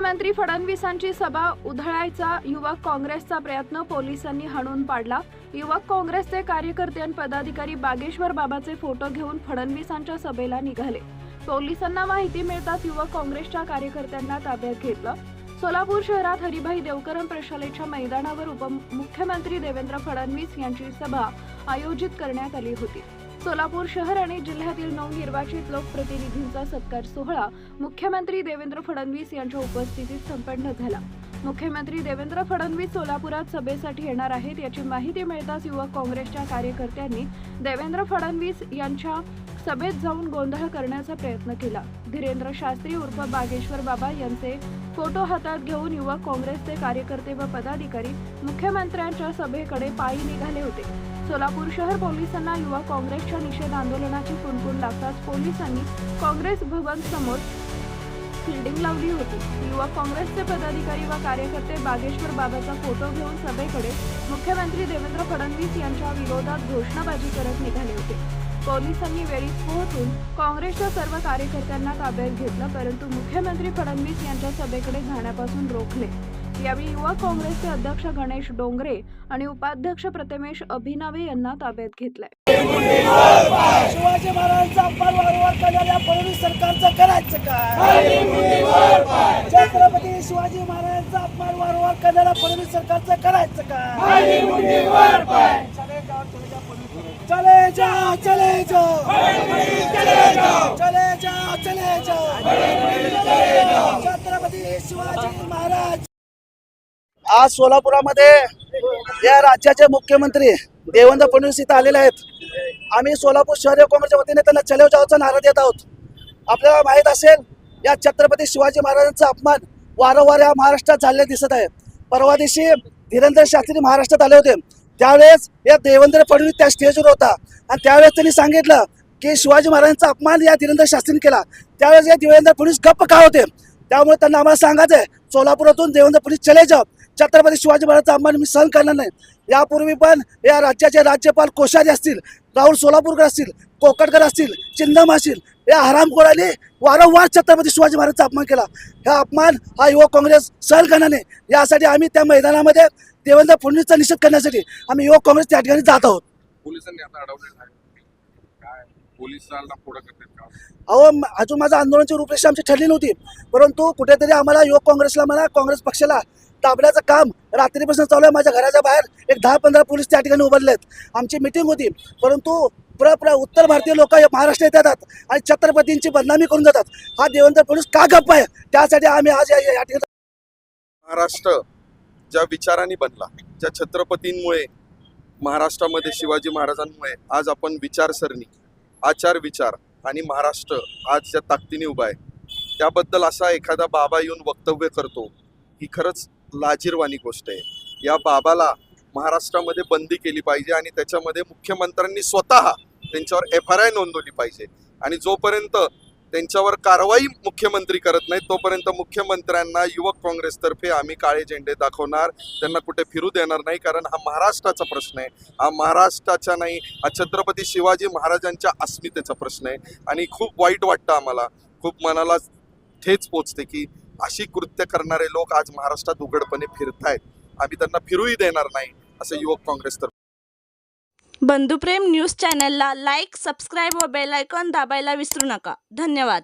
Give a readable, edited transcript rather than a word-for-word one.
मुख्यमंत्री फडणवीसांची सभा उधळायचा युवक काँग्रेसचा प्रयत्न पोलिसांनी हाणून पाडला। युवक काँग्रेसचे कार्यकर्ते आणि पदाधिकारी बागेश्वर बाबाचे फोटो घेऊन फडणवीसांच्या सभेला निघाले। पोलिसांना माहिती मिळताच युवक काँग्रेसच्या कार्यकर्त्यांना ताब्यात घेतलं। सोलापूर शहरात हरिभाई देवकरम प्रशालेच्या मैदानावर उपमुख्यमंत्री देवेंद्र फडणवीस यांची सभा आयोजित करण्यात आली होती। सोलापूर शहर आणि जिल्ह्यातील नवनिर्वाचित लोकप्रतिनिधींचा सत्कार सोहळा मुख्यमंत्री देवेंद्र फडणवीस यांच्या उपस्थितीत संपन्न झाला। मुख्यमंत्री देवेंद्र फडणवीस सोलापुरात सभेसाठी येणार आहेत याची माहिती मिळताच युवक काँग्रेसच्या कार्यकर्त्यांनी देवेंद्र फडणवीस यांच्या सभेत जाऊन गोंधळ करण्याचा प्रयत्न केला। धीरेंद्र शास्त्री उर्फ बागेश्वर बाबा यांचे फोटो हातात घेऊन युवक काँग्रेसचे कार्यकर्ते व पदाधिकारी मुख्यमंत्र्यांच्या सभेकडे पायी निघाले होते। सोलापूर शहर पोलिसांना युवक काँग्रेसच्या निषेध आंदोलनाची कुणकुण लागताच पोलिसांनी काँग्रेस भवन समोर फिल्डिंग लावली होती। युवक काँग्रेसचे पदाधिकारी व कार्यकर्ते बागेश्वर बाबाचा फोटो घेऊन सभेकडे मुख्यमंत्री देवेंद्र फडणवीस यांच्या विरोधात घोषणाबाजी करत निघाले होते। पोलिसांनी वेळीच पोहोचून काँग्रेसच्या सर्व कार्यकर्त्यांना ताब्यात घेतलं, परंतु मुख्यमंत्री फडणवीस यांच्या सभेकडे जाण्यापासून रोखले। यावेळी युवक काँग्रेसचे अध्यक्ष गणेश डोंगरे आणि उपाध्यक्ष प्रथमेश अभिनवे यांना ताब्यात घेतलंय। शिवाजी महाराजांचा अपमान वारंवार करणाऱ्या फडणवीस सरकारचं करायचं काय? छत्रपती शिवाजी महाराजांचा अपमान वारंवार करणाऱ्या फडणवीस सरकारचं करायचं काय? चले जाओ चले जाओ चले जाओ चले जाओ छत्रपती शिवाजी महाराज। आज सोलापुरामध्ये या राज्याचे मुख्यमंत्री देवेंद्र फडणवीस इथं आलेले आहेत। आम्ही सोलापूर शहर काँग्रेसच्या वतीने त्यांना चलो जाओचा नारा देत आहोत। आपल्याला माहीत असेल या छत्रपती शिवाजी महाराजांचा अपमान वारंवार या महाराष्ट्रात झालेला दिसत आहे। परवा दिवशी धीरेंद्र शास्त्री महाराष्ट्रात आले होते, त्यावेळेस या देवेंद्र फडणवीस त्या स्टेजवर होता आणि त्यावेळेस त्यांनी सांगितलं की शिवाजी महाराजांचा अपमान या धीरेंद्र शास्त्रीने केला। त्यावेळेस या देवेंद्र फडणवीस गप्प का होते? त्यामुळे त्यांना आम्हाला सांगायचं आहे, सोलापुरातून देवेंद्र फडणवीस चले जाओ, छत्रपती शिवाजी महाराजांचा अपमान मी सहन करणार नाही। यापूर्वी पण या राज्याचे राज्यपाल कोश्यारी असतील, राहुल सोलापूरकर असतील, कोकटकर असतील, चिंदम असतील, या हरामखोरांनी वारंवार छत्रपती शिवाजी महाराजांचा अपमान केला। हा अपमान हा युवक काँग्रेस सहन करणार नाही। यासाठी आम्ही त्या मैदानामध्ये देवेंद्र फडणवीसचा निषेध करण्यासाठी आम्ही युवक काँग्रेस त्या ठिकाणी जात आहोत। पोलिसांनी आता अडवलेलं आहे काय? पोलिसांना पुढे करतात का? अहो, अजून माझ्या आंदोलनाची रूपरेषा आमची ठरली नव्हती, परंतु कुठेतरी आम्हाला युवक काँग्रेसला म्हणा काँग्रेस पक्षाला दाबण्याचं काम रात्रीपासून चालू आहे। माझ्या घराच्या बाहेर एक 10-15 पोलीस त्या ठिकाणी उभारलेत। आमची मिटिंग होती, परंतु उत्तर भारतीय लोक महाराष्ट्रात येतात आणि छत्रपतींची बदनामी करून जातात। हा देवेंद्र फडणवीस का गप्प आहे? त्यासाठी आम्ही आज या ठिकाणी महाराष्ट्र ज्या विचारांनी बनला, ज्या छत्रपतींमुळे महाराष्ट्रामध्ये शिवाजी महाराजांमुळे आज आपण विचारसरणी, आचार विचार आणि महाराष्ट्र आज ज्या ताकदीने उभा आहे, त्याबद्दल असा एखादा बाबा येऊन वक्तव्य करतो, ही खरंच लाजिरवाणी गोष्ट आहे। या बाबाला महाराष्ट्रामध्ये बंदी केली पाहिजे आणि त्याच्यामध्ये मुख्यमंत्र्यांनी स्वतः त्यांच्यावर FIR नोंदवली पाहिजे आणि जोपर्यंत त्यांच्यावर कारवाई मुख्यमंत्री करत नाही तोपर्यंत मुख्यमंत्र्यांना युवक काँग्रेसतर्फे आम्ही काळे झेंडे दाखवणार, त्यांना कुठे फिरू देणार नाही। कारण हा महाराष्ट्राचा प्रश्न आहे, हा महाराष्ट्राचा नाही, हा छत्रपती शिवाजी महाराजांच्या अस्मितेचा प्रश्न आहे। आणि खूप वाईट वाटतं आम्हाला, खूप मनाला ठेच पोचते की अशी कृत्य करणारे लोक आज महाराष्ट्रात उघडपणे फिरतायत। आम्ही त्यांना फिरूही देणार नाही असं युवक काँग्रेसतर्फे। बंधुप्रेम न्यूज चॅनलला लाईक, सबस्क्राईब व बेल आयकॉन दाबायला विसरू नका। धन्यवाद।